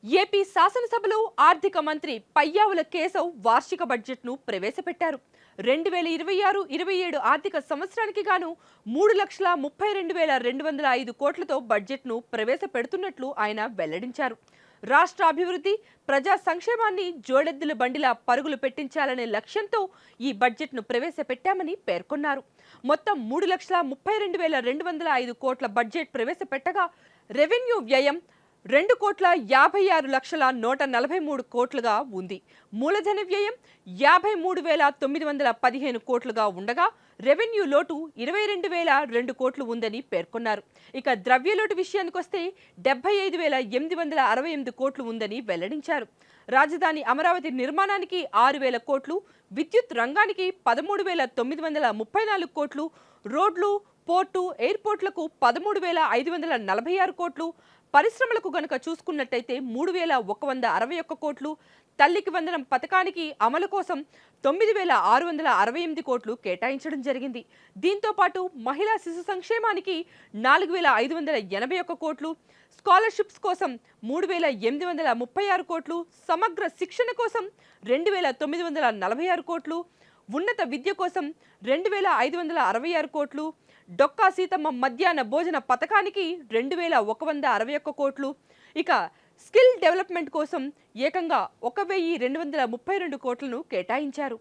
AP శాసనసభలో ఆర్థిక మంత్రి పయ్యావుల కేశవ్ వార్షిక బడ్జెట్ను ప్రవేశపెట్టారు. 2026-27 ఆర్థిక సంవత్సరానికి గాను 3,32,205 కోట్లతో బడ్జెట్ను ప్రవేశపెడుతున్నట్లు ఆయన వెల్లడించారు. రాష్ట్ర అభివృద్ధి, ప్రజా సంక్షేమాన్ని జోడెద్దుల బండిలా పరుగులు పెట్టించాలనే లక్ష్యంతో ఈ బడ్జెట్ను ప్రవేశపెట్టామని పేర్కొన్నారు. మొత్తం 3,32,205 కోట్ల బడ్జెట్ ప్రవేశపెట్టగా రెవెన్యూ వ్యయం 2,56,143 కోట్లుగా ఉంది. మూలధన వ్యయం 53,915 కోట్లుగా ఉండగా రెవెన్యూ లోటు 22,002 కోట్లు ఉందని పేర్కొన్నారు. ఇక ద్రవ్యలోటు విషయానికొస్తే 75,868 కోట్లు ఉందని వెల్లడించారు. రాజధాని అమరావతి నిర్మాణానికి 6,000 కోట్లు, విద్యుత్ రంగానికి 13,934 కోట్లు, రోడ్లు, పోర్టు, ఎయిర్పోర్ట్లకు 13,546 కోట్లు, పరిశ్రమలకు గనుక చూసుకున్నట్టయితే 3,161 కోట్లు, తల్లికి వందనం పథకానికి అమలు కోసం 9,668 కోట్లు కేటాయించడం జరిగింది. దీంతో పాటు మహిళా శిశు సంక్షేమానికి 4,581 కోట్లు, స్కాలర్షిప్స్ కోసం 3,836 కోట్లు, సమగ్ర శిక్షణ కోసం 2,946 కోట్లు, ఉన్నత విద్య కోసం 2,566 కోట్లు, డొక్కా సీతమ్మ మధ్యాహ్న భోజన పథకానికి 2,161 కోట్లు, ఇక స్కిల్ డెవలప్మెంట్ కోసం ఏకంగా 1,232 కోట్లను కేటాయించారు.